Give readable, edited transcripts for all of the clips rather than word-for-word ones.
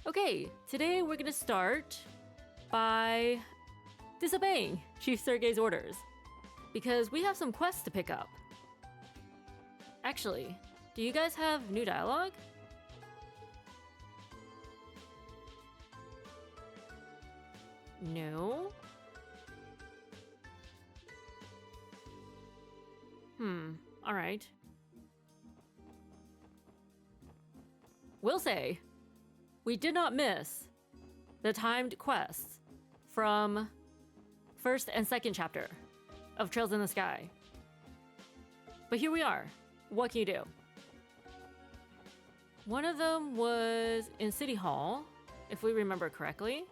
Okay, today we're gonna start by disobeying Chief Sergei's orders, because we have some quests to pick up. Actually, do you guys have new dialogue? No? Alright. We'll say we did not miss the timed quests from first and second chapter of Trails in the Sky. But here we are. What can you do? One of them was in City Hall, if we remember correctly.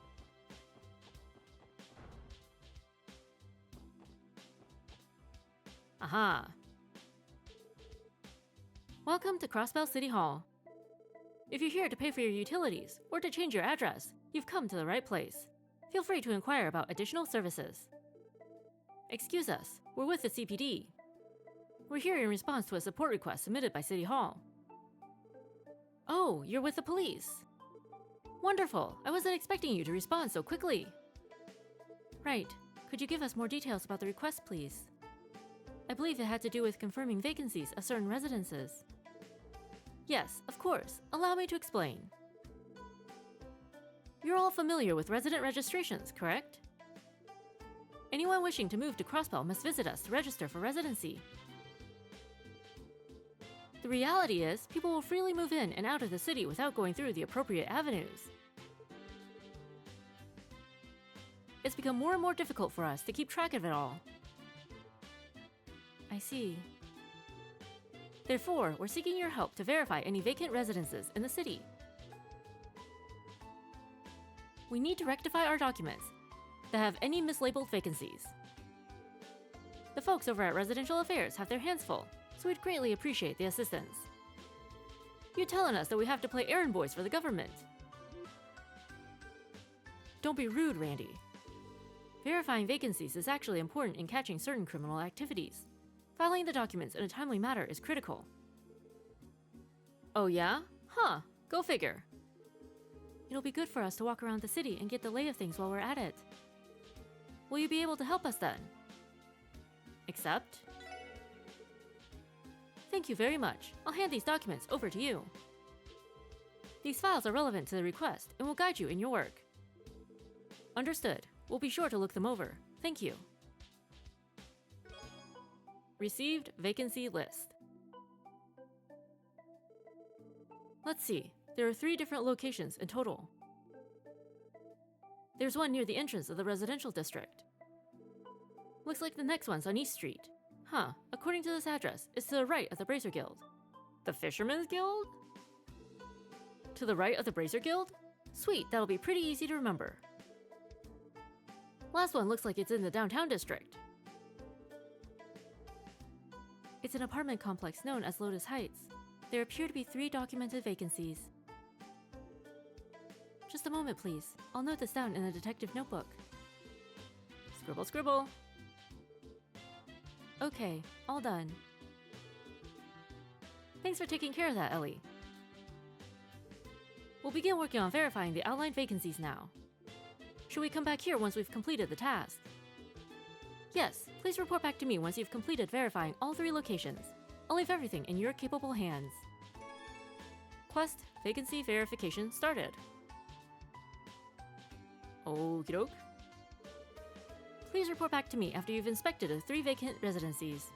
Aha. Welcome to Crossbell City Hall. If you're here to pay for your utilities or to change your address, you've come to the right place. Feel free to inquire about additional services. Excuse us, we're with the CPD. We're here in response to a support request submitted by City Hall. Oh, you're with the police. Wonderful, I wasn't expecting you to respond so quickly. Right, could you give us more details about the request, please? I believe it had to do with confirming vacancies at certain residences. Yes, of course. Allow me to explain. You're all familiar with resident registrations, correct? Anyone wishing to move to Crossbell must visit us to register for residency. The reality is, people will freely move in and out of the city without going through the appropriate avenues. It's become more and more difficult for us to keep track of it all. I see. Therefore, we're seeking your help to verify any vacant residences in the city. We need to rectify our documents that have any mislabeled vacancies. The folks over at Residential Affairs have their hands full, so we'd greatly appreciate the assistance. You're telling us that we have to play errand boys for the government. Don't be rude, Randy. Verifying vacancies is actually important in catching certain criminal activities. Filing the documents in a timely manner is critical. Oh yeah? Huh, go figure. It'll be good for us to walk around the city and get the lay of things while we're at it. Will you be able to help us then? Accept? Thank you very much. I'll hand these documents over to you. These files are relevant to the request and will guide you in your work. Understood. We'll be sure to look them over. Thank you. Received vacancy list. Let's see, there are 3 different locations in total. There's one near the entrance of the residential district. Looks like the next one's on East Street. Huh, according to this address, it's to the right of the Bracer Guild. The Fisherman's Guild? To the right of the Bracer Guild? Sweet, that'll be pretty easy to remember. Last one looks like it's in the downtown district. It's an apartment complex known as Lotus Heights. There appear to be 3 documented vacancies. Just a moment, please. I'll note this down in a detective notebook. Scribble, scribble. Okay, all done. Thanks for taking care of that, Ellie. We'll begin working on verifying the outlined vacancies now. Should we come back here once we've completed the task? Yes, please report back to me once you've completed verifying all 3 locations. I'll leave everything in your capable hands. Quest vacancy verification started. Okie doke. Please report back to me after you've inspected the 3 vacant residencies.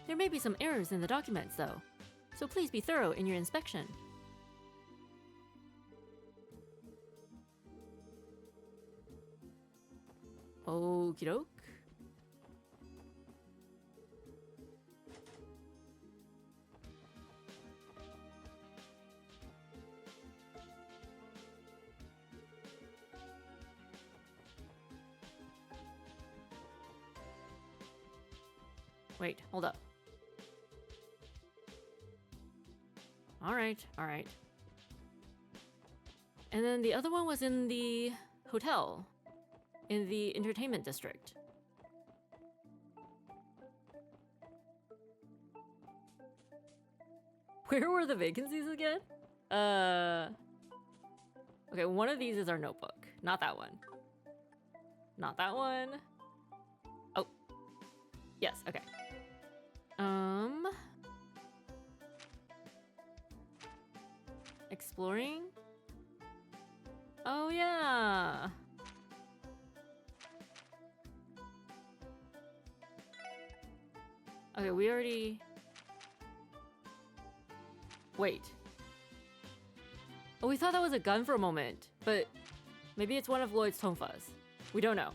There may be some errors in the documents though, so please be thorough in your inspection. Okie doke. Wait, hold up. Alright. And then the other one was in the hotel, in the entertainment district. Where were the vacancies again? Okay, one of these is our notebook. Not that one. Not that one. Oh. Yes, okay. Exploring? Oh, yeah. Okay, we already... Wait. Oh, we thought that was a gun for a moment, but maybe it's one of Lloyd's tonfas. We don't know.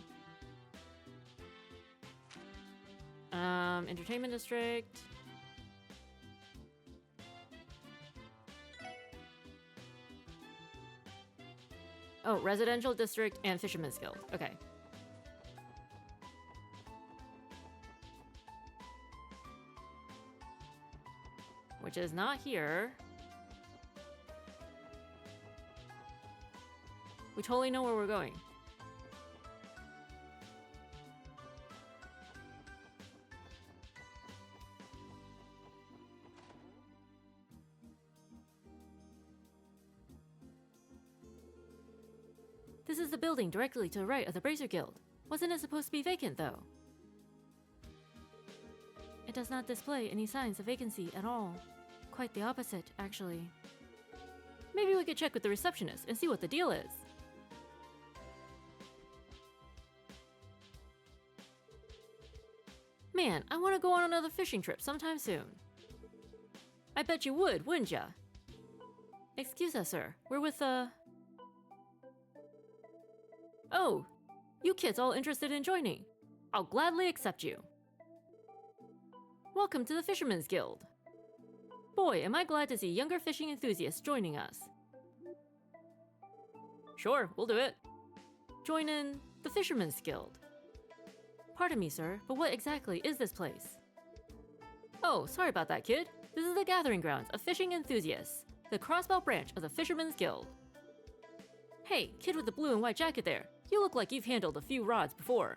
Entertainment district. Oh, residential district and fisherman's guild. Okay. Which is not here. We totally know where we're going. This is the building directly to the right of the Bracer Guild. Wasn't it supposed to be vacant, though? It does not display any signs of vacancy at all. Quite the opposite, actually. Maybe we could check with the receptionist and see what the deal is. Man, I want to go on another fishing trip sometime soon. I bet you would, wouldn't ya? Excuse us, sir. We're with, Oh, you kids all interested in joining? I'll gladly accept you. Welcome to the Fisherman's Guild. Boy, am I glad to see younger fishing enthusiasts joining us. Sure, we'll do it. Join in the Fisherman's Guild. Pardon me, sir, but what exactly is this place? Oh, sorry about that, kid. This is the gathering grounds of fishing enthusiasts, the Crossbell branch of the Fisherman's Guild. Hey, kid with the blue and white jacket there. You look like you've handled a few rods before.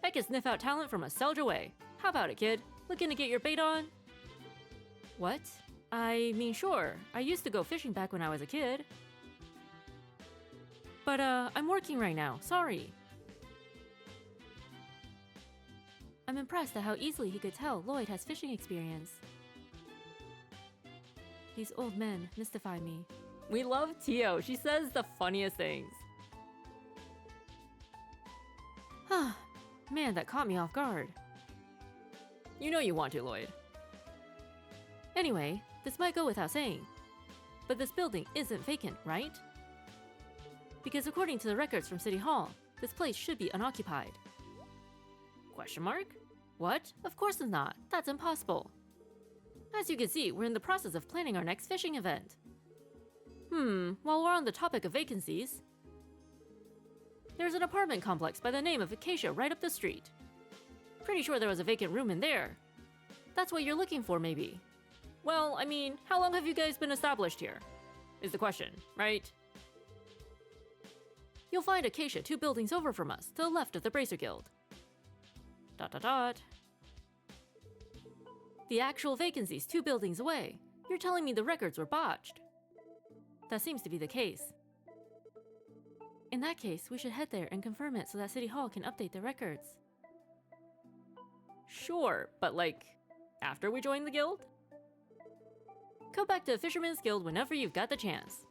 I can sniff out talent from a Selja way. How about it, kid? Looking to get your bait on? What? I mean, sure. I used to go fishing back when I was a kid. But, I'm working right now. Sorry. I'm impressed at how easily he could tell Lloyd has fishing experience. These old men mystify me. We love Tio. She says the funniest things. Man, that caught me off guard. You know you want to, Lloyd. Anyway, this might go without saying, but this building isn't vacant, right? Because according to the records from City Hall, this place should be unoccupied. Question mark? What? Of course it's not. That's impossible. As you can see, we're in the process of planning our next fishing event. While we're on the topic of vacancies, there's an apartment complex by the name of Acacia right up the street. Pretty sure there was a vacant room in there. That's what you're looking for, maybe. Well, I mean, how long have you guys been established here? Is the question, right? You'll find Acacia 2 buildings over from us, to the left of the Bracer Guild. ... The actual vacancy's 2 buildings away. You're telling me the records were botched. That seems to be the case. In that case, we should head there and confirm it so that City Hall can update the records. Sure, but like, after we join the guild? Go back to the Fisherman's Guild whenever you've got the chance.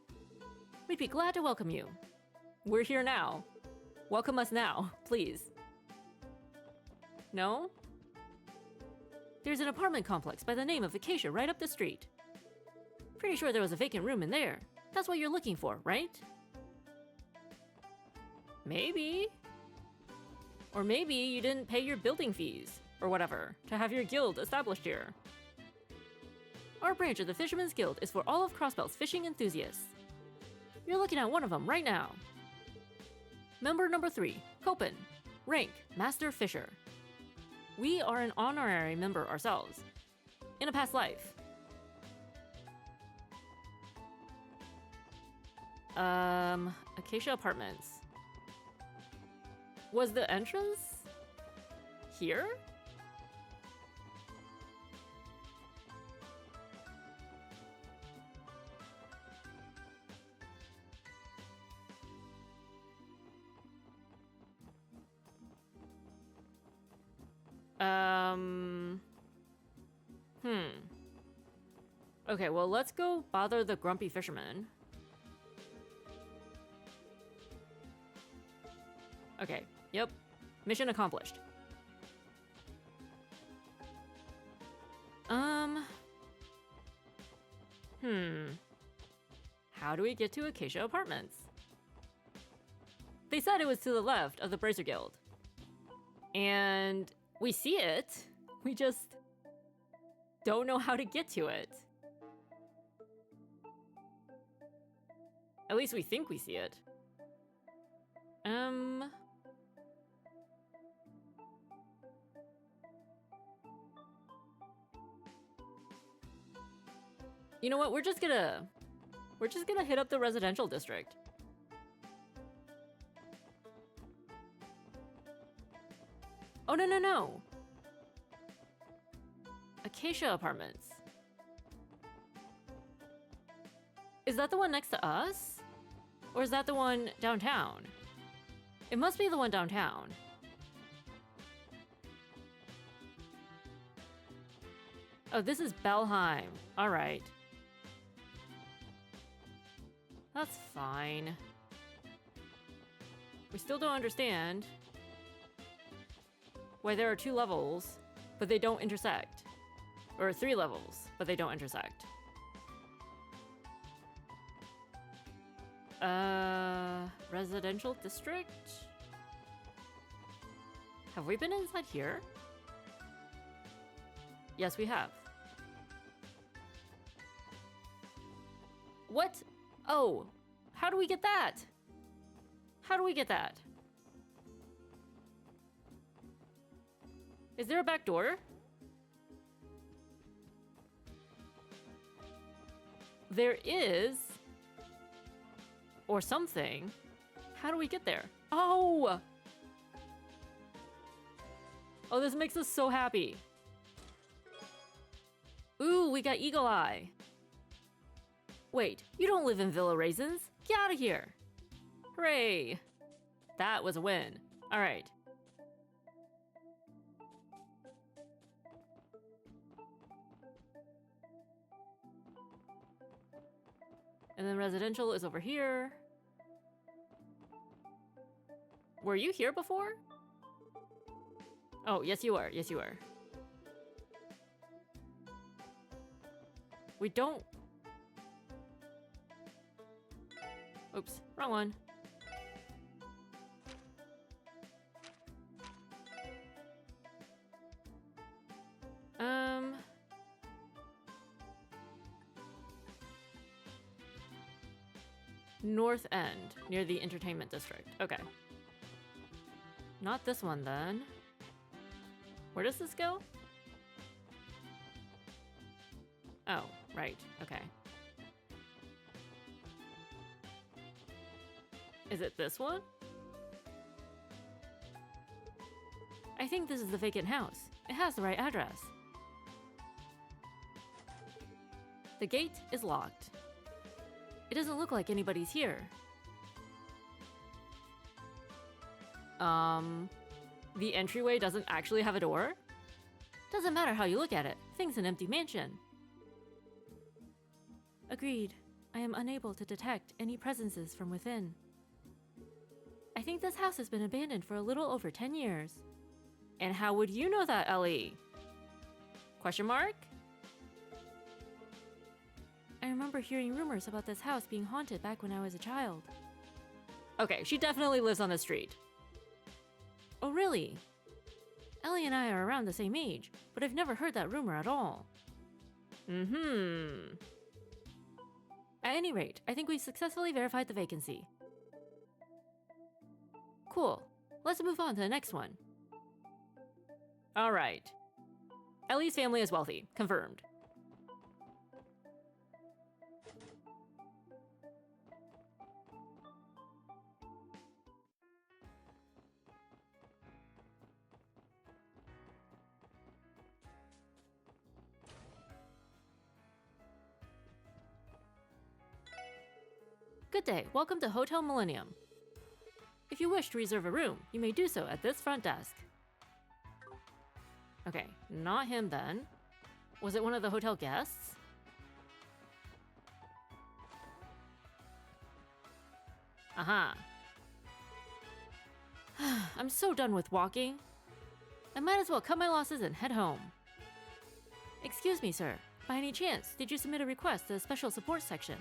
We'd be glad to welcome you. We're here now. Welcome us now, please. No? There's an apartment complex by the name of Acacia right up the street. Pretty sure there was a vacant room in there. That's what you're looking for, right? Maybe. Or maybe you didn't pay your building fees, or whatever, to have your guild established here. Our branch of the Fisherman's Guild is for all of Crossbell's fishing enthusiasts. You're looking at one of them right now. Member number 3, Copen. Rank, Master Fisher. We are an honorary member ourselves. In a past life. Acacia Apartments. Was the entrance here? Okay, well, let's go bother the grumpy fisherman. Okay, yep. Mission accomplished. How do we get to Acacia Apartments? They said it was to the left of the Bracer Guild. And we see it. We just don't know how to get to it. At least we think we see it. You know what? We're just gonna hit up the residential district. Oh, no, no, no. Acacia Apartments. Is that the one next to us? Or is that the one downtown? It must be the one downtown. Oh, this is Belheim. All right. That's fine. We still don't understand why there are 2 levels, but they don't intersect. Or 3 levels, but they don't intersect. Residential district? Have we been inside here? Yes, we have. What? Oh, how do we get that? How do we get that? Is there a back door? There is. Or something. How do we get there? Oh! Oh, this makes us so happy. Ooh, we got Eagle Eye. Wait, you don't live in Villa Raisins? Get out of here. Hooray. That was a win. All right. And then residential is over here. Were you here before? Oh, yes you are. Yes you are. We don't... Oops, wrong one. North End, near the entertainment district. Okay. Not this one then. Where does this go? Oh, right. Okay. Is it this one? I think this is the vacant house. It has the right address. The gate is locked. It doesn't look like anybody's here. The entryway doesn't actually have a door? Doesn't matter how you look at it. Thing's an empty mansion. Agreed. I am unable to detect any presences from within. I think this house has been abandoned for a little over 10 years. And how would you know that, Ellie? Question mark? I remember hearing rumors about this house being haunted back when I was a child. Okay, she definitely lives on the street. Oh, really? Ellie and I are around the same age, but I've never heard that rumor at all. At any rate, I think we've successfully verified the vacancy. Cool. Let's move on to the next one. Alright. Ellie's family is wealthy. Confirmed. Good day, welcome to Hotel Millennium. If you wish to reserve a room, you may do so at this front desk. Okay, not him then. Was it one of the hotel guests? Aha. I'm so done with walking. I might as well cut my losses and head home. Excuse me, sir. By any chance, did you submit a request to the special support section?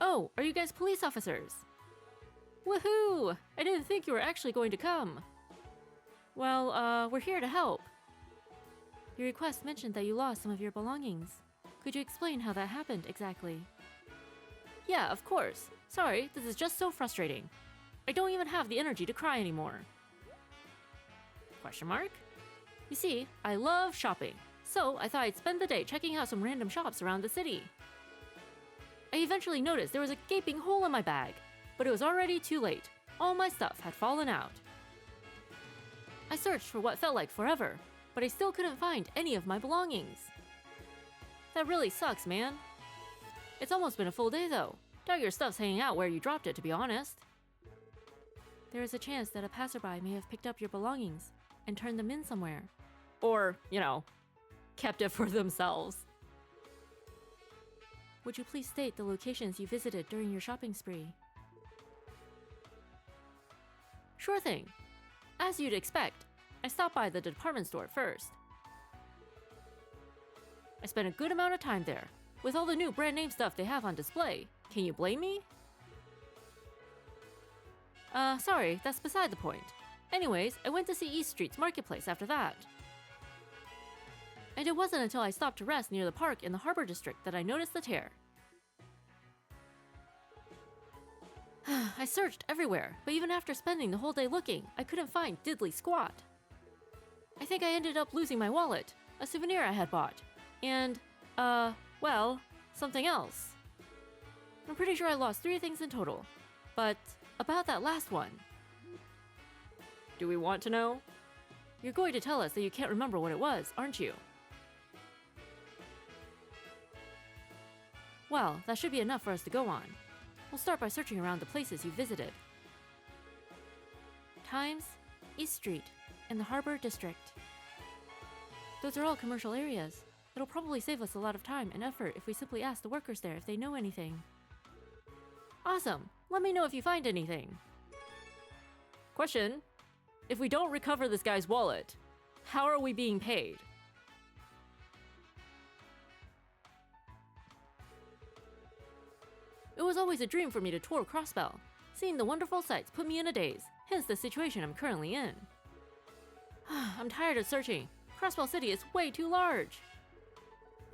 Oh, are you guys police officers? Woohoo! I didn't think you were actually going to come. Well, we're here to help. Your request mentioned that you lost some of your belongings. Could you explain how that happened exactly? Yeah, of course. Sorry, this is just so frustrating. I don't even have the energy to cry anymore. Question mark? You see, I love shopping, so I thought I'd spend the day checking out some random shops around the city. I eventually noticed there was a gaping hole in my bag, but it was already too late. All my stuff had fallen out. I searched for what felt like forever, but I still couldn't find any of my belongings. That really sucks, man. It's almost been a full day though. Doubt your stuff's hanging out where you dropped it, to be honest. There is a chance that a passerby may have picked up your belongings and turned them in somewhere. Or, you know, kept it for themselves. Would you please state the locations you visited during your shopping spree? Sure thing. As you'd expect, I stopped by the department store first. I spent a good amount of time there, with all the new brand name stuff they have on display. Can you blame me? Sorry, that's beside the point. Anyways, I went to see East Street's marketplace after that. And it wasn't until I stopped to rest near the park in the Harbor District that I noticed the tear. I searched everywhere, but even after spending the whole day looking, I couldn't find diddly squat. I think I ended up losing my wallet, a souvenir I had bought, and, well, something else. I'm pretty sure I lost 3 things in total, but about that last one. Do we want to know? You're going to tell us that you can't remember what it was, aren't you? Well, that should be enough for us to go on. We'll start by searching around the places you visited. Times, East Street, and the Harbor District. Those are all commercial areas. It'll probably save us a lot of time and effort if we simply ask the workers there if they know anything. Awesome! Let me know if you find anything. Question: if we don't recover this guy's wallet, how are we being paid? It was always a dream for me to tour Crossbell. Seeing the wonderful sights put me in a daze, hence the situation I'm currently in. I'm tired of searching. Crossbell City is way too large.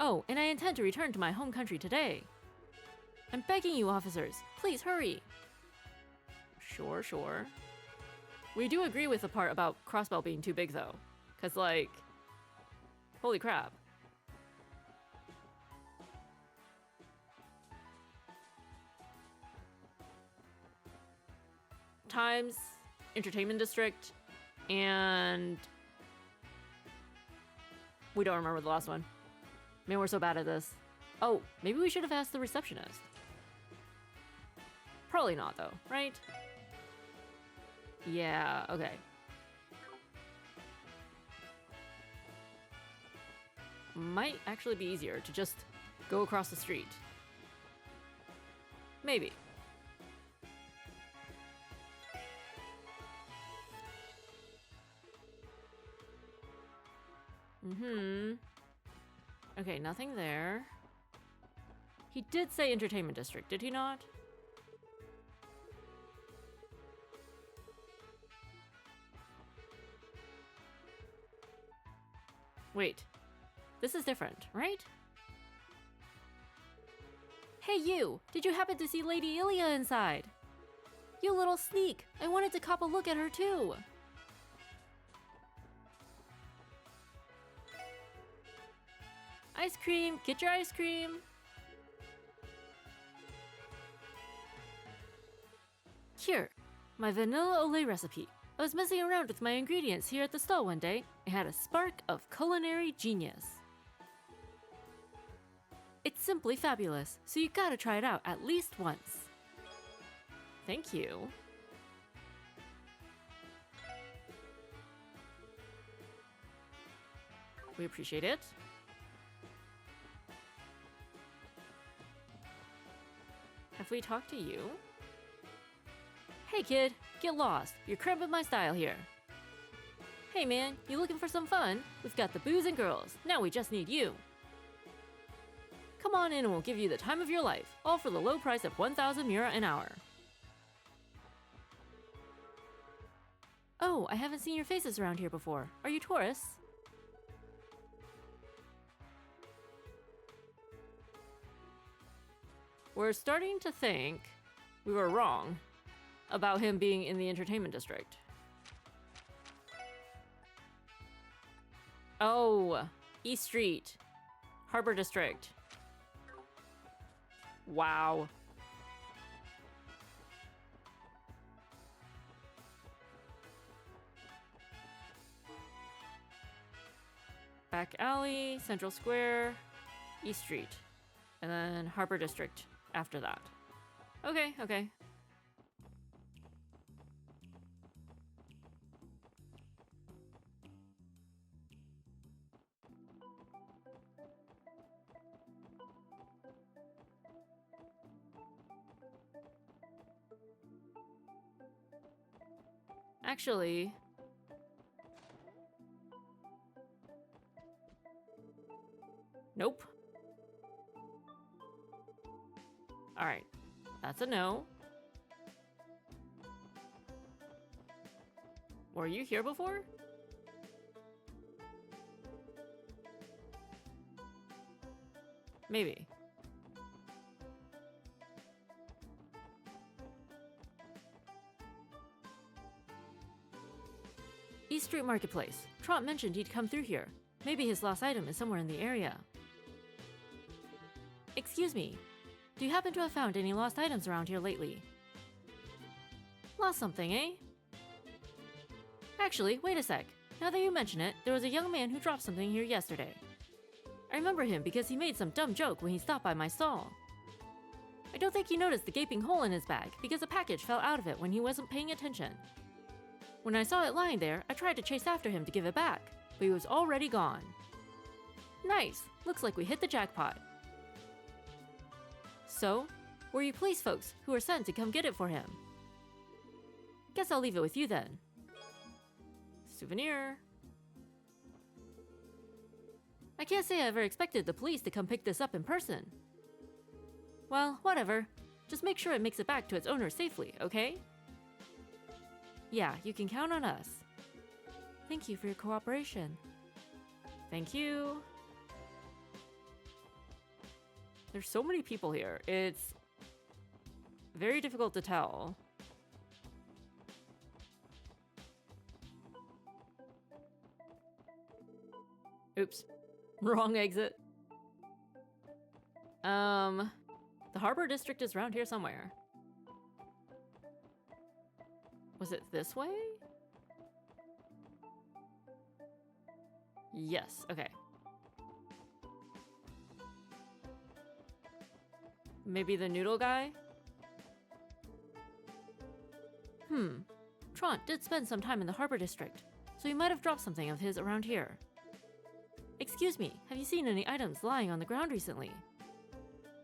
Oh, and I intend to return to my home country today. I'm begging you, officers, please hurry. Sure. We do agree with the part about Crossbell being too big though. Cause like, holy crap. Times, Entertainment District, and we don't remember the last one. Man, we're so bad at this. Oh, maybe we should have asked the receptionist. Probably not though, right? Yeah, okay. Might actually be easier to just go across the street. Maybe. Okay, nothing there. He did say Entertainment District, did he not? Wait. This is different, right? Hey you! Did you happen to see Lady Ilya inside? You little sneak! I wanted to cop a look at her too! Ice cream! Get your ice cream! Here, my vanilla Olay recipe. I was messing around with my ingredients here at the stall one day and had a spark of culinary genius. It's simply fabulous, so you gotta try it out at least once. Thank you. We appreciate it. Have we talked to you? Hey kid, get lost. You're cramping my style here. Hey man, you looking for some fun? We've got the booze and girls. Now we just need you. Come on in and we'll give you the time of your life, all for the low price of 1,000 mira an hour. Oh, I haven't seen your faces around here before. Are you tourists? We're starting to think we were wrong about him being in the entertainment district. Oh, East Street, Harbor District. Wow. Back Alley, Central Square, East Street, and then Harbor District after that. Okay, okay. Actually, nope. All right, that's a no. Were you here before? Maybe. East Street Marketplace. Trot mentioned he'd come through here. Maybe his lost item is somewhere in the area. Excuse me. Do you happen to have found any lost items around here lately? Lost something, eh? Actually, wait a sec. Now that you mention it, there was a young man who dropped something here yesterday. I remember him because he made some dumb joke when he stopped by my stall. I don't think he noticed the gaping hole in his bag because a package fell out of it when he wasn't paying attention. When I saw it lying there, I tried to chase after him to give it back, but he was already gone. Nice! Looks like we hit the jackpot. So, were you police folks who were sent to come get it for him? Guess I'll leave it with you then. Souvenir. I can't say I ever expected the police to come pick this up in person. Well, whatever. Just make sure it makes it back to its owner safely, okay? Yeah, you can count on us. Thank you for your cooperation. Thank you. There's so many people here. It's very difficult to tell. Oops. Wrong exit. The Harbor District is around here somewhere. Was it this way? Yes, okay. Maybe the noodle guy? Trant did spend some time in the Harbor District, so he might have dropped something of his around here. Excuse me, have you seen any items lying on the ground recently?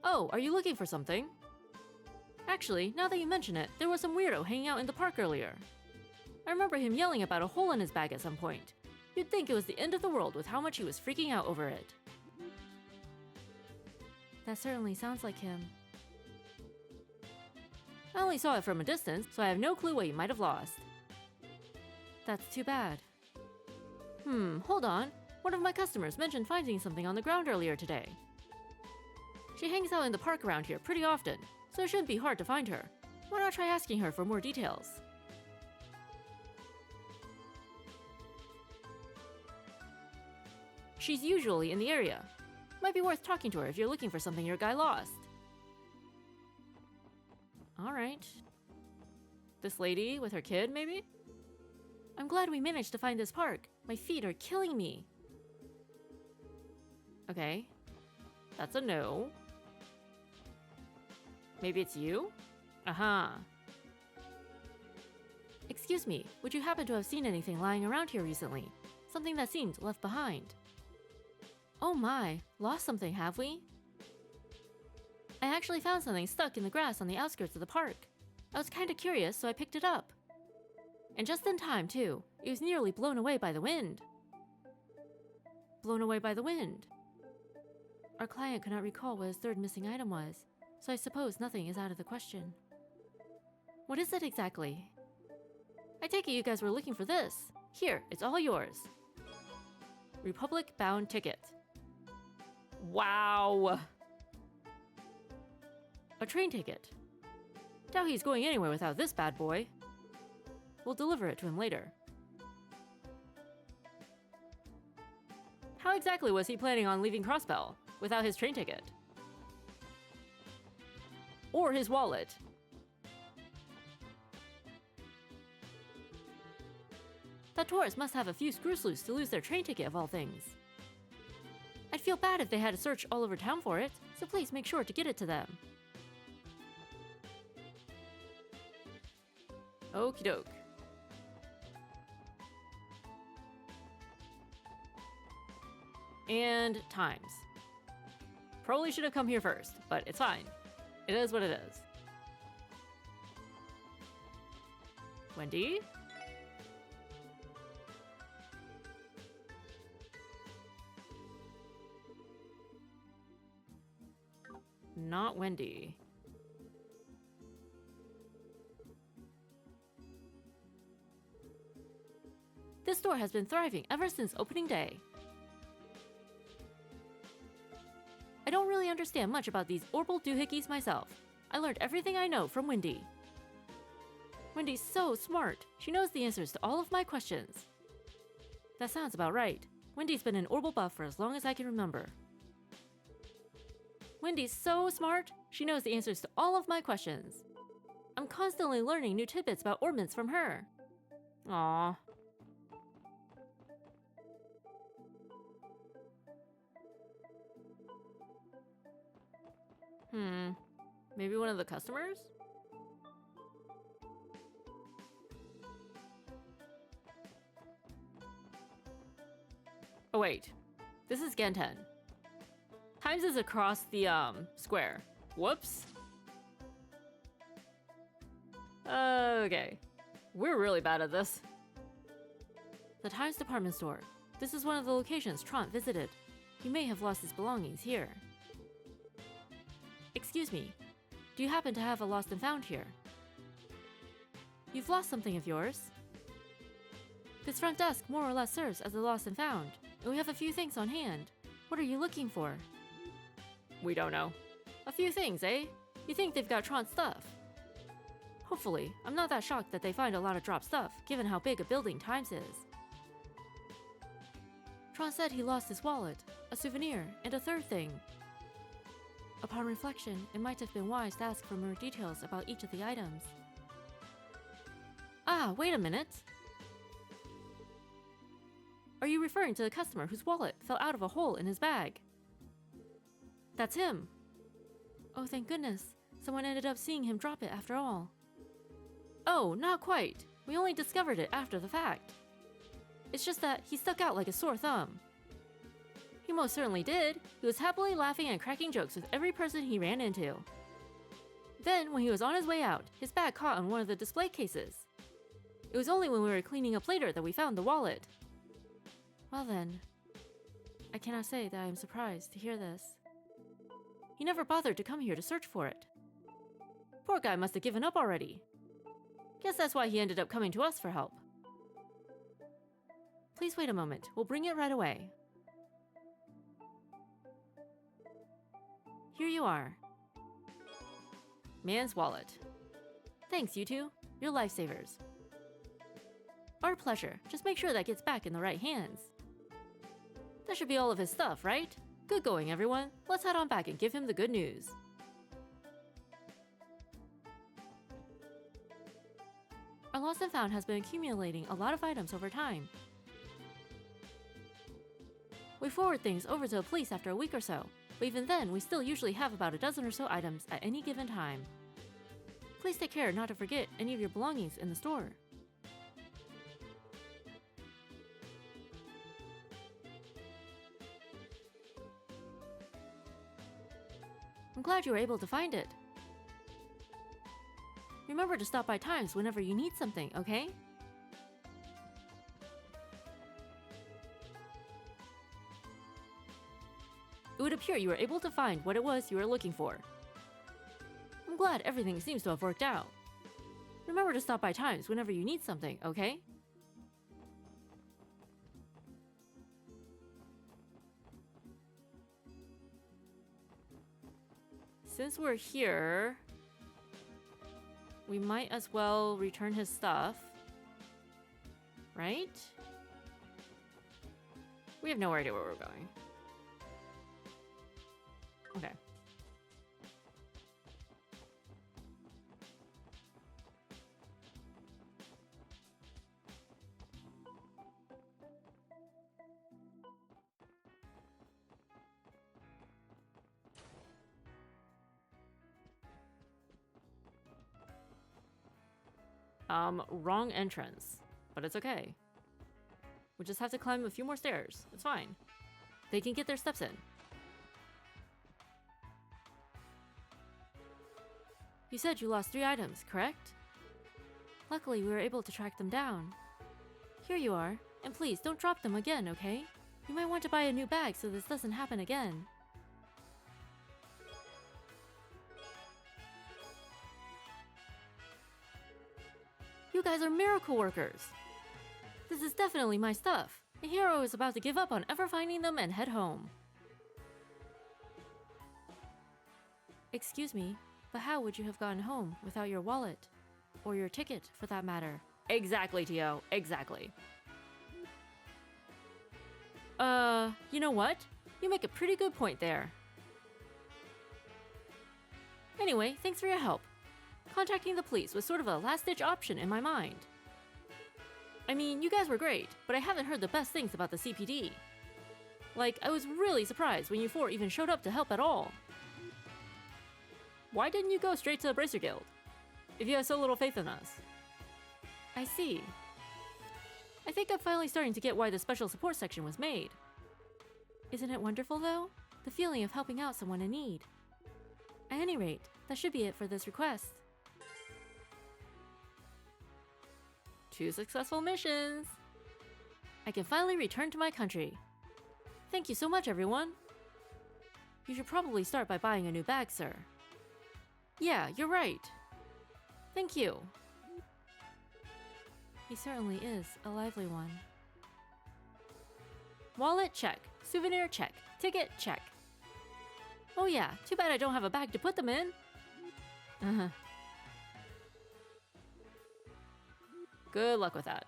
Oh, are you looking for something? Actually, now that you mention it, there was some weirdo hanging out in the park earlier. I remember him yelling about a hole in his bag at some point. You'd think it was the end of the world with how much he was freaking out over it. That certainly sounds like him. I only saw it from a distance, so I have no clue what you might have lost. That's too bad. Hold on. One of my customers mentioned finding something on the ground earlier today. She hangs out in the park around here pretty often, so it shouldn't be hard to find her. Why not try asking her for more details? She's usually in the area. Might be worth talking to her if you're looking for something your guy lost. Alright. This lady with her kid, maybe? I'm glad we managed to find this park. My feet are killing me. Okay. That's a no. Maybe it's you? Aha. Excuse me, would you happen to have seen anything lying around here recently? Something that seemed left behind? Oh my, lost something, have we? I actually found something stuck in the grass on the outskirts of the park. I was kinda curious, so I picked it up. And just in time, too. It was nearly blown away by the wind. Blown away by the wind. Our client could not recall what his third missing item was, so I suppose nothing is out of the question. What is it exactly? I take it you guys were looking for this. Here, it's all yours. Republic-bound ticket. Wow! A train ticket. Doubt he's going anywhere without this bad boy. We'll deliver it to him later. How exactly was he planning on leaving Crossbell without his train ticket? Or his wallet? That tourist must have a few screws loose to lose their train ticket of all things. I'd feel bad if they had to search all over town for it, so please make sure to get it to them. Okie doke. And times. Probably should have come here first, but it's fine. It is what it is. Wendy? Not Wendy. This store has been thriving ever since opening day. I don't really understand much about these orbital doohickeys myself. I learned everything I know from Wendy. Wendy's so smart. She knows the answers to all of my questions. That sounds about right. Wendy's been an orbital buff for as long as I can remember. Wendy's so smart. She knows the answers to all of my questions. I'm constantly learning new tidbits about orbits from her. Aww. Maybe one of the customers? Oh wait, this is Gen 10. Times is across the square. Whoops. Okay. We're really bad at this. The Times department store. This is one of the locations Trant visited. He may have lost his belongings here. Excuse me, do you happen to have a lost and found here? You've lost something of yours. This front desk more or less serves as a lost and found, and we have a few things on hand. What are you looking for? We don't know. A few things, eh? You think they've got Tron's stuff? Hopefully, I'm not that shocked that they find a lot of dropped stuff, given how big a building Times is. Tron said he lost his wallet, a souvenir, and a third thing. Upon reflection, it might have been wise to ask for more details about each of the items. Ah, wait a minute! Are you referring to the customer whose wallet fell out of a hole in his bag? That's him! Oh, thank goodness. Someone ended up seeing him drop it after all. Oh, not quite. We only discovered it after the fact. It's just that he stuck out like a sore thumb. He most certainly did. He was happily laughing and cracking jokes with every person he ran into. Then, when he was on his way out, his bag caught on one of the display cases. It was only when we were cleaning up later that we found the wallet. Well then, I cannot say that I am surprised to hear this. He never bothered to come here to search for it. Poor guy must have given up already. Guess that's why he ended up coming to us for help. Please wait a moment. We'll bring it right away. Here you are. Man's wallet. Thanks, you two. You're lifesavers. Our pleasure. Just make sure that gets back in the right hands. That should be all of his stuff, right? Good going, everyone. Let's head on back and give him the good news. Our lost and found has been accumulating a lot of items over time. We forward things over to the police after a week or so, but even then, we still usually have about a dozen or so items at any given time. Please take care not to forget any of your belongings in the store. I'm glad you were able to find it. Remember to stop by Times whenever you need something, okay? It would appear you were able to find what it was you were looking for. I'm glad everything seems to have worked out. Remember to stop by Times whenever you need something, okay? Since we're here, we might as well return his stuff. Right? We have no idea where we're going. Okay. Wrong entrance. But it's okay. We just have to climb a few more stairs. It's fine. They can get their steps in. You said you lost 3 items, correct? Luckily, we were able to track them down. Here you are. And please, don't drop them again, okay? You might want to buy a new bag so this doesn't happen again. You guys are miracle workers! This is definitely my stuff. The hero is about to give up on ever finding them and head home. Excuse me, but how would you have gotten home without your wallet? Or your ticket, for that matter? Exactly, Tio. Exactly. You know what? You make a pretty good point there. Anyway, thanks for your help. Contacting the police was sort of a last-ditch option in my mind. I mean, you guys were great, but I haven't heard the best things about the CPD. Like, I was really surprised when you 4 even showed up to help at all. Why didn't you go straight to the Bracer Guild? If you have so little faith in us. I see. I think I'm finally starting to get why the special support section was made. Isn't it wonderful, though? The feeling of helping out someone in need. At any rate, that should be it for this request. 2 successful missions! I can finally return to my country. Thank you so much, everyone. You should probably start by buying a new bag, sir. Yeah, you're right. Thank you. He certainly is a lively one. Wallet, check. Souvenir, check. Ticket, check. Oh yeah, too bad I don't have a bag to put them in. Good luck with that.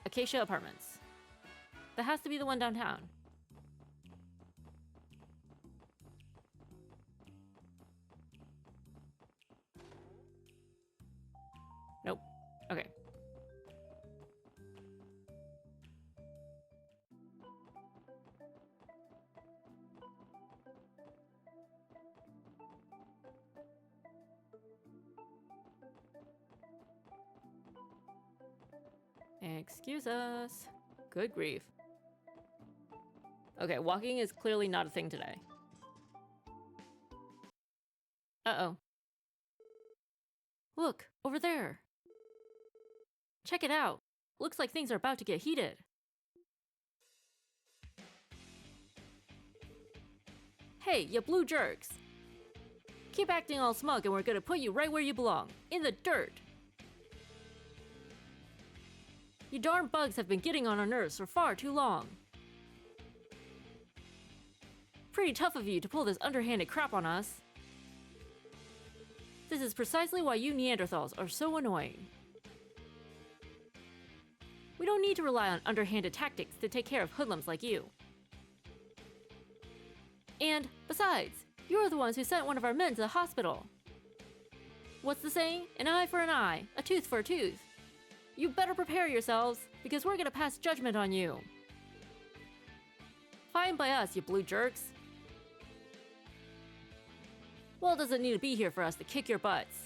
Acacia Apartments. That has to be the one downtown. Nope. Okay. Excuse us. Good grief. Okay, walking is clearly not a thing today. Uh-oh. Look, over there. Check it out. Looks like things are about to get heated. Hey, you blue jerks. Keep acting all smug and we're gonna put you right where you belong. In the dirt. You darn bugs have been getting on our nerves for far too long. Pretty tough of you to pull this underhanded crap on us. This is precisely why you Neanderthals are so annoying. We don't need to rely on underhanded tactics to take care of hoodlums like you. And, besides, you're the ones who sent one of our men to the hospital. What's the saying? An eye for an eye, a tooth for a tooth. You better prepare yourselves, because we're gonna pass judgment on you. Fine by us, you blue jerks. Wall doesn't need to be here for us to kick your butts.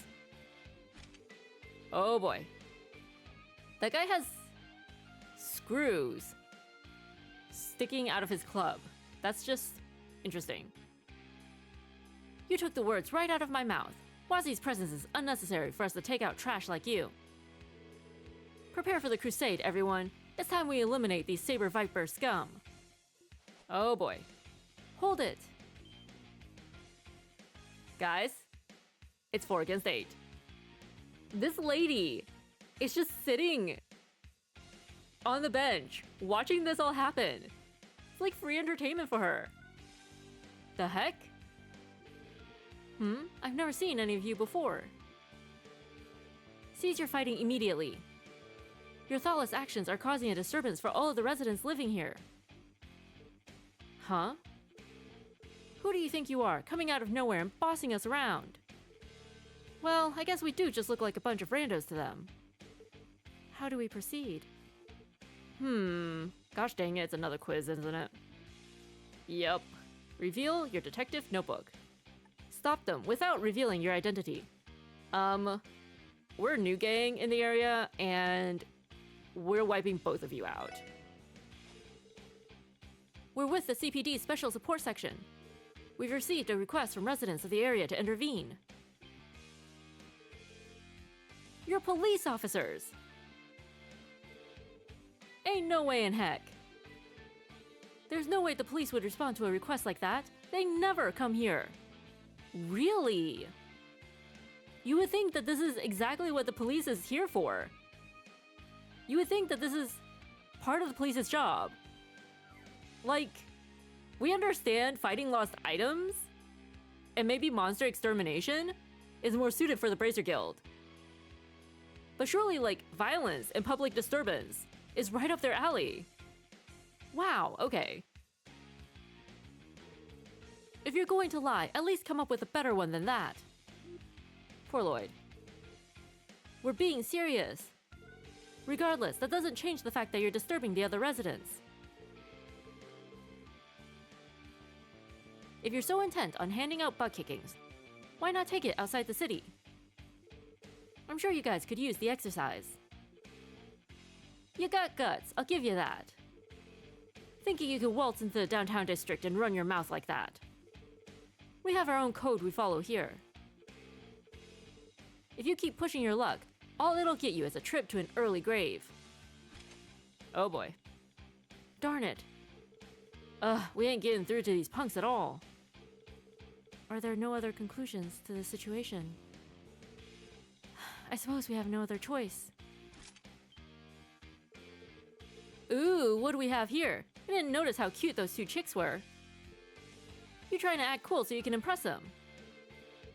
Oh boy. That guy has screws sticking out of his club. That's just interesting. You took the words right out of my mouth. Wazi's presence is unnecessary for us to take out trash like you. Prepare for the crusade, everyone. It's time we eliminate these saber viper scum. Oh boy. Hold it. Guys, it's 4 against 8. This lady is just sitting on the bench, watching this all happen. It's like free entertainment for her. The heck? I've never seen any of you before. Cease your fighting immediately. Your thoughtless actions are causing a disturbance for all of the residents living here. Huh? Who do you think you are, coming out of nowhere and bossing us around? Well, I guess we do just look like a bunch of randos to them. How do we proceed? Gosh dang it, it's another quiz, isn't it? Yep. Reveal your detective notebook. Stop them without revealing your identity. We're a new gang in the area, and we're wiping both of you out. We're with the CPD Special Support Section. We've received a request from residents of the area to intervene. You're police officers! Ain't no way in heck. There's no way the police would respond to a request like that. They never come here. Really? You would think that this is exactly what the police is here for. You would think that this is part of the police's job. Like, we understand fighting lost items, and maybe monster extermination is more suited for the Bracer Guild. But surely, like, violence and public disturbance is right up their alley. Wow, okay. If you're going to lie, at least come up with a better one than that. Poor Lloyd. We're being serious. Regardless, that doesn't change the fact that you're disturbing the other residents. If you're so intent on handing out butt kickings, why not take it outside the city? I'm sure you guys could use the exercise. You got guts, I'll give you that. Thinking you could waltz into the downtown district and run your mouth like that. We have our own code we follow here. If you keep pushing your luck, all it'll get you is a trip to an early grave. Oh boy. Darn it. We ain't getting through to these punks at all. Are there no other conclusions to this situation? I suppose we have no other choice. Ooh, what do we have here? I didn't notice how cute those 2 chicks were. You're trying to act cool so you can impress them.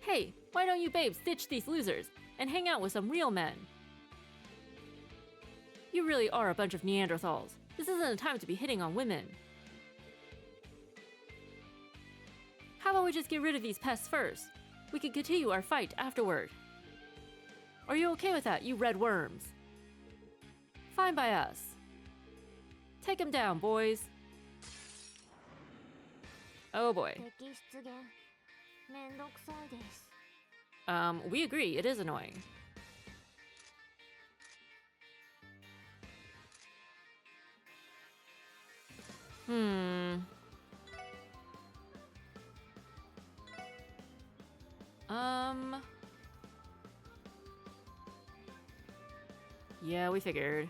Hey, why don't you babes ditch these losers and hang out with some real men? You really are a bunch of Neanderthals. This isn't a time to be hitting on women. How about we just get rid of these pests first? We can continue our fight afterward. Are you okay with that, you red worms? Fine by us. Take him down, boys. Oh boy. We agree, it is annoying. Yeah, we figured.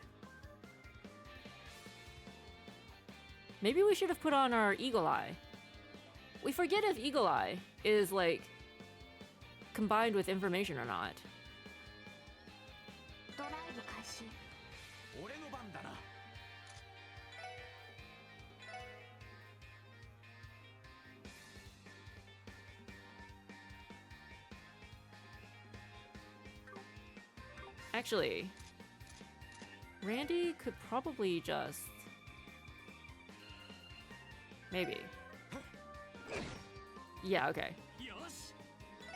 Maybe we should have put on our Eagle Eye. We forget if Eagle Eye is, like, combined with information or not. Actually, Randy could probably just... Maybe. Yeah, okay.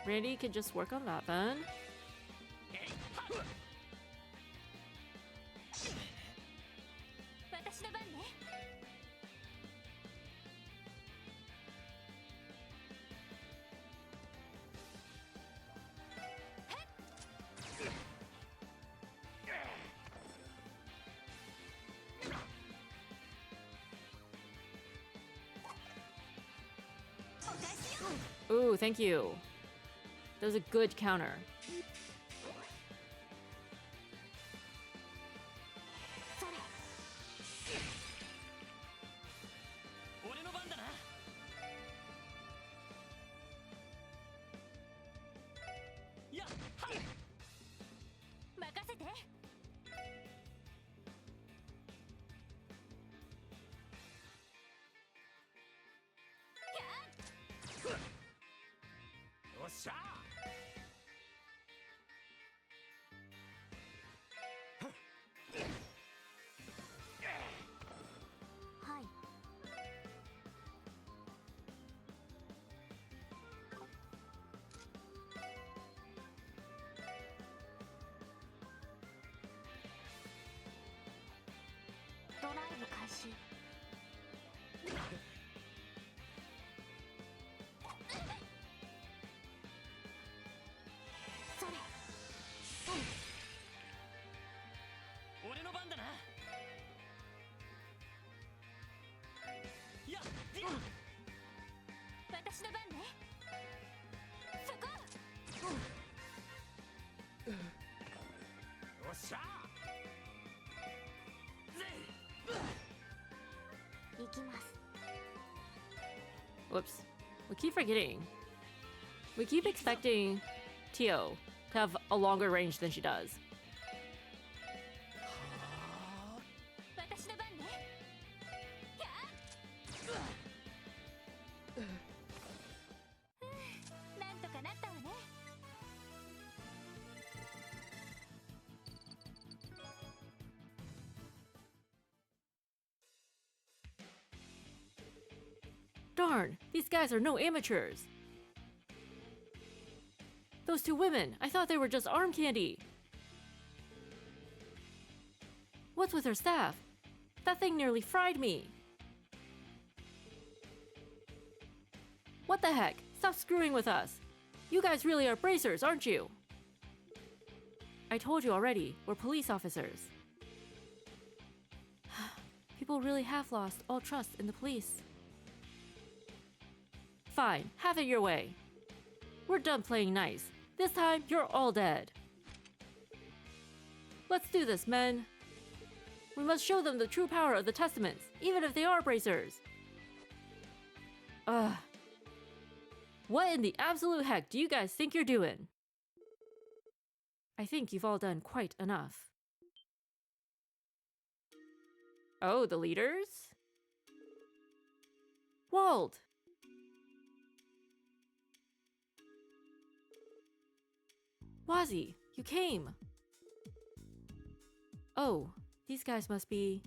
Randy could just work on that then. Ooh, thank you. That was a good counter. Whoops. We keep forgetting. We keep expecting Tio to have a longer range than she does. Darn, these guys are no amateurs. Those two women, I thought they were just arm candy. What's with her staff? That thing nearly fried me. What the heck? Stop screwing with us. You guys really are bracers, aren't you? I told you already, we're police officers. People really have lost all trust in the police. Fine, have it your way. We're done playing nice. This time, you're all dead. Let's do this, men. We must show them the true power of the Testaments, even if they are bracers. What in the absolute heck do you guys think you're doing? I think you've all done quite enough. Oh, the leaders? Wald! Wazi, you came! Oh, these guys must be...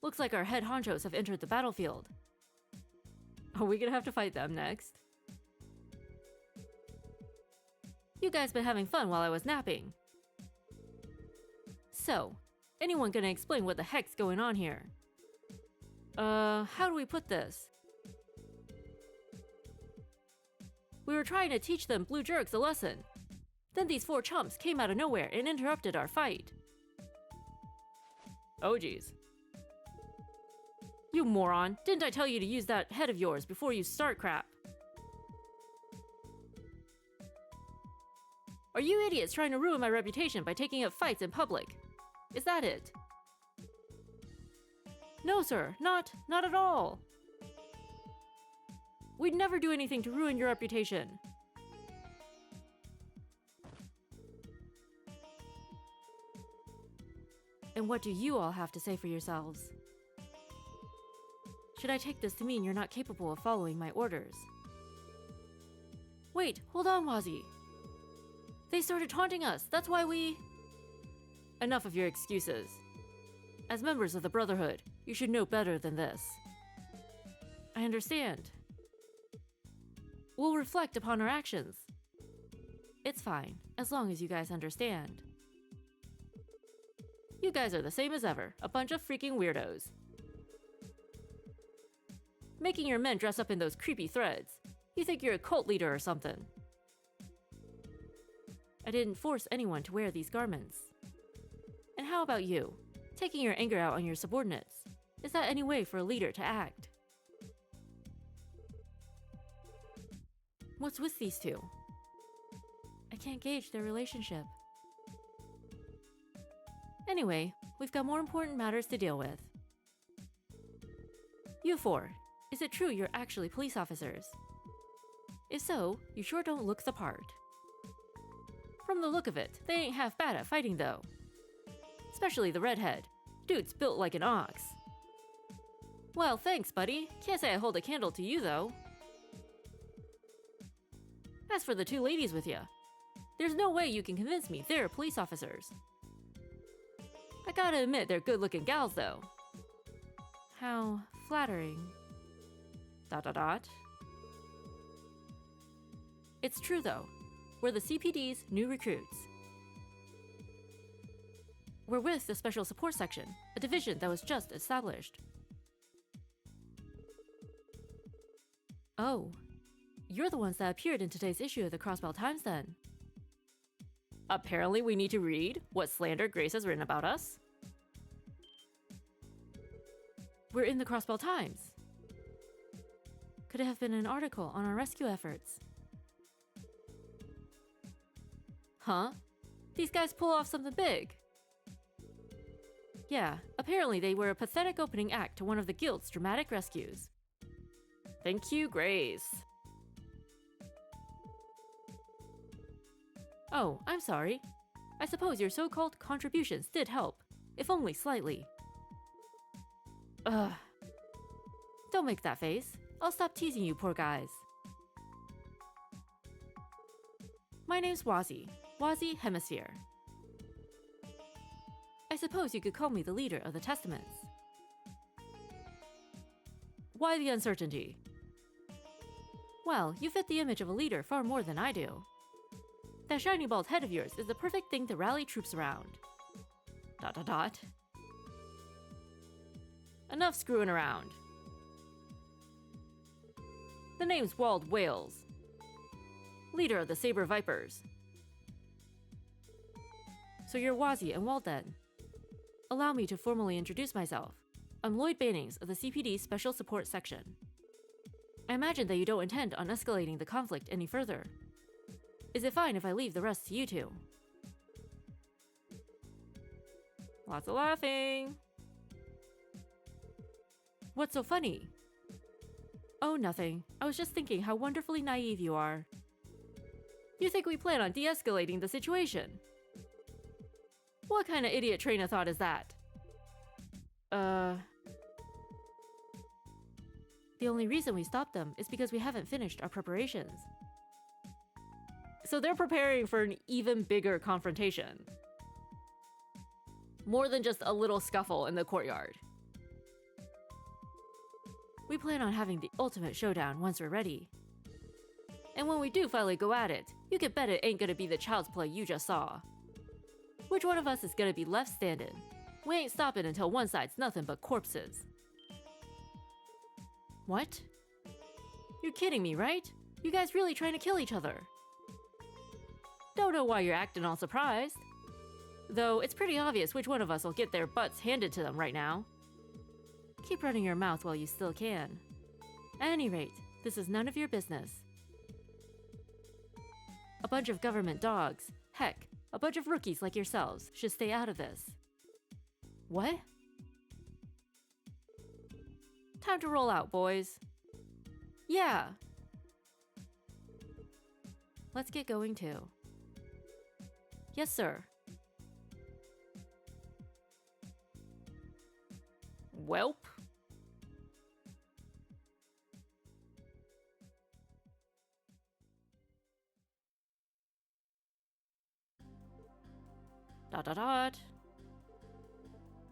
Looks like our head honchos have entered the battlefield. Are we gonna have to fight them next? You guys been having fun while I was napping. So, anyone gonna explain what the heck's going on here? How do we put this? We were trying to teach them blue jerks a lesson. Then these four chumps came out of nowhere and interrupted our fight. Oh geez. You moron, didn't I tell you to use that head of yours before you start crap? Are you idiots trying to ruin my reputation by taking up fights in public? Is that it? No sir, not at all. We'd never do anything to ruin your reputation. And what do you all have to say for yourselves? Should I take this to mean you're not capable of following my orders? Wait, hold on, Wazi. They started taunting us, that's why we... Enough of your excuses. As members of the Brotherhood, you should know better than this. I understand. We'll reflect upon our actions. It's fine, as long as you guys understand. You guys are the same as ever, a bunch of freaking weirdos. Making your men dress up in those creepy threads. You think you're a cult leader or something. I didn't force anyone to wear these garments. And how about you? Taking your anger out on your subordinates. Is that any way for a leader to act? What's with these two? I can't gauge their relationship. Anyway, we've got more important matters to deal with. You four, is it true you're actually police officers? If so, you sure don't look the part. From the look of it, they ain't half bad at fighting though. Especially the redhead. Dude's built like an ox. Well, thanks, buddy. Can't say I hold a candle to you though. As for the two ladies with you, there's no way you can convince me they're police officers. I gotta admit they're good-looking gals though. How flattering. ... It's true though. We're the CPD's new recruits. We're with the Special Support Section, a division that was just established. Oh, you're the ones that appeared in today's issue of the Crossbell Times then. Apparently we need to read what slander Grace has written about us. We're in the Crossbell Times. Could it have been an article on our rescue efforts? Huh? These guys pull off something big. Yeah, apparently they were a pathetic opening act to one of the Guild's dramatic rescues. Thank you, Grace. Oh, I'm sorry. I suppose your so-called contributions did help, if only slightly. Ugh. Don't make that face. I'll stop teasing you poor guys. My name's Wazzy. Wazzy Hemisphere. I suppose you could call me the leader of the Testaments. Why the uncertainty? Well, you fit the image of a leader far more than I do. That shiny bald head of yours is the perfect thing to rally troops around. ... Enough screwing around. The name's Walled Whales. Leader of the Saber Vipers. So you're Wazzy and Walled then. Allow me to formally introduce myself. I'm Lloyd Bannings of the CPD Special Support Section. I imagine that you don't intend on escalating the conflict any further. Is it fine if I leave the rest to you two? Lots of laughing. What's so funny? Oh, nothing. I was just thinking how wonderfully naive you are. You think we plan on de-escalating the situation? What kind of idiot train of thought is that? The only reason we stopped them is because we haven't finished our preparations. So they're preparing for an even bigger confrontation. More than just a little scuffle in the courtyard. We plan on having the ultimate showdown once we're ready. And when we do finally go at it, you can bet it ain't gonna be the child's play you just saw. Which one of us is gonna be left standing? We ain't stopping until one side's nothing but corpses. What? You're kidding me, right? You guys really trying to kill each other? Don't know why you're acting all surprised. Though it's pretty obvious which one of us will get their butts handed to them right now. Keep running your mouth while you still can. At any rate, this is none of your business. A bunch of government dogs, heck, a bunch of rookies like yourselves should stay out of this. What? Time to roll out, boys. Yeah. Let's get going too. Yes, sir. Welp. ...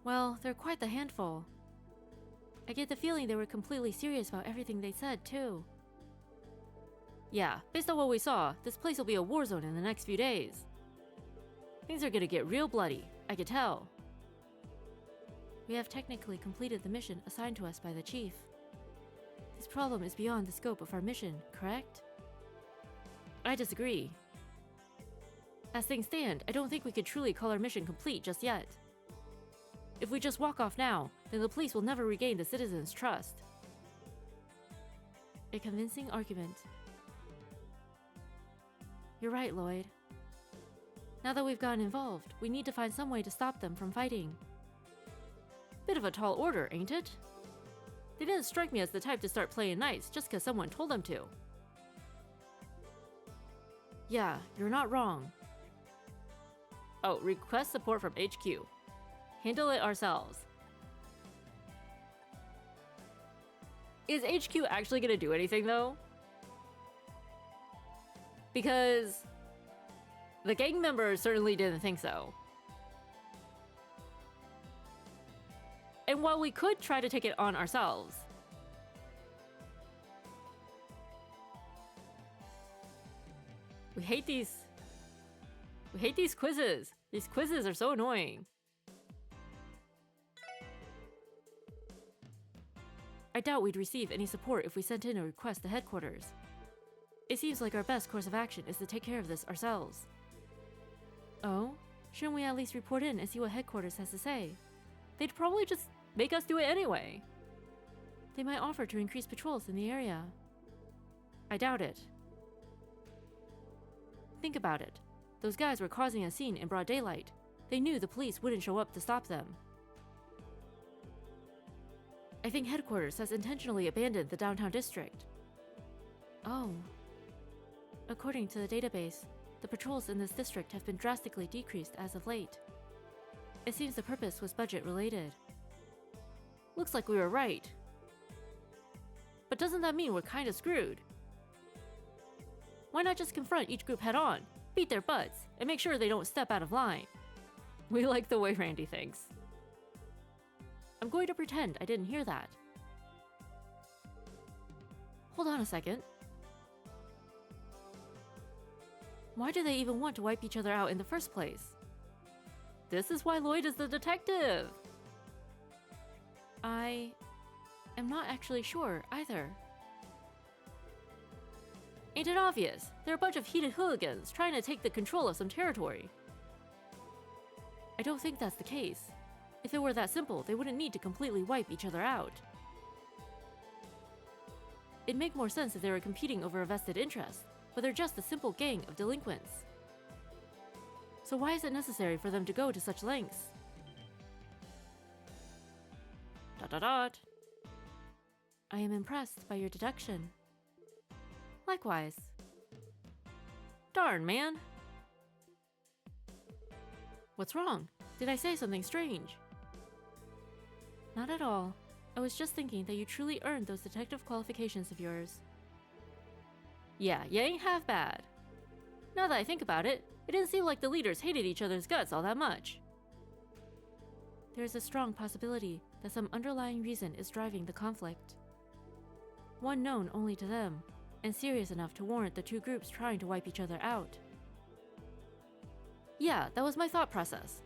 Well, they're quite the handful. I get the feeling they were completely serious about everything they said, too. Yeah, based on what we saw, this place will be a war zone in the next few days. Things are gonna get real bloody, I could tell. We have technically completed the mission assigned to us by the chief. This problem is beyond the scope of our mission, correct? I disagree. As things stand, I don't think we could truly call our mission complete just yet. If we just walk off now, then the police will never regain the citizens' trust. A convincing argument. You're right, Lloyd. Now that we've gotten involved, we need to find some way to stop them from fighting. Bit of a tall order, ain't it? They didn't strike me as the type to start playing nice just because someone told them to. Yeah, you're not wrong. Oh, request support from HQ. Handle it ourselves. Is HQ actually gonna do anything though? Because the gang members certainly didn't think so. And while we could try to take it on ourselves, we hate these quizzes. These quizzes are so annoying. I doubt we'd receive any support if we sent in a request to headquarters. It seems like our best course of action is to take care of this ourselves. Oh? Shouldn't we at least report in and see what headquarters has to say? They'd probably just make us do it anyway. They might offer to increase patrols in the area. I doubt it. Think about it. Those guys were causing a scene in broad daylight. They knew the police wouldn't show up to stop them. I think headquarters has intentionally abandoned the downtown district. Oh. According to the database, the patrols in this district have been drastically decreased as of late. It seems the purpose was budget related. Looks like we were right. But doesn't that mean we're kinda screwed? Why not just confront each group head on, beat their butts, and make sure they don't step out of line? We like the way Randy thinks. I'm going to pretend I didn't hear that. Hold on a second. Why do they even want to wipe each other out in the first place? This is why Lloyd is the detective! I am not actually sure either. Ain't it obvious? They're a bunch of heated hooligans trying to take the control of some territory. I don't think that's the case. If it were that simple, they wouldn't need to completely wipe each other out. It'd make more sense if they were competing over a vested interest, but they're just a simple gang of delinquents. So why is it necessary for them to go to such lengths? Dot dot dot. I am impressed by your deduction. Likewise. Darn, man. What's wrong? Did I say something strange? Not at all. I was just thinking that you truly earned those detective qualifications of yours. Yeah, you ain't half bad. Now that I think about it, it didn't seem like the leaders hated each other's guts all that much. There's a strong possibility that some underlying reason is driving the conflict. One known only to them, and serious enough to warrant the two groups trying to wipe each other out. Yeah, that was my thought process.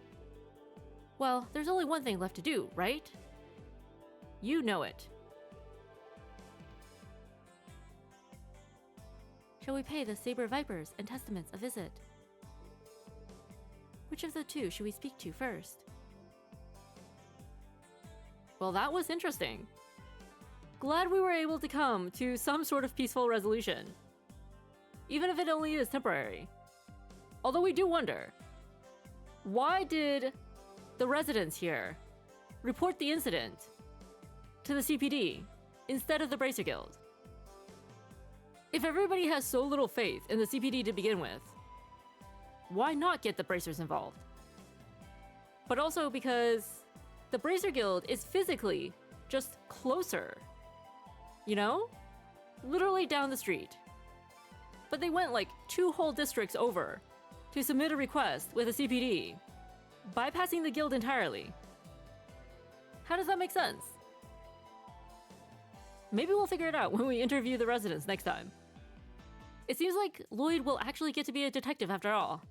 Well, there's only one thing left to do, right? You know it. Shall we pay the Saber Vipers and Testaments a visit? Which of the two should we speak to first? Well, that was interesting. Glad we were able to come to some sort of peaceful resolution. Even if it only is temporary. Although we do wonder, why did the residents here report the incident to the CPD instead of the Bracer Guild? If everybody has so little faith in the CPD to begin with, why not get the Bracers involved? But also because the Bracer Guild is physically just closer. You know? Literally down the street. But they went like 2 whole districts over to submit a request with a CPD, bypassing the guild entirely. How does that make sense? Maybe we'll figure it out when we interview the residents next time. It seems like Lloyd will actually get to be a detective after all.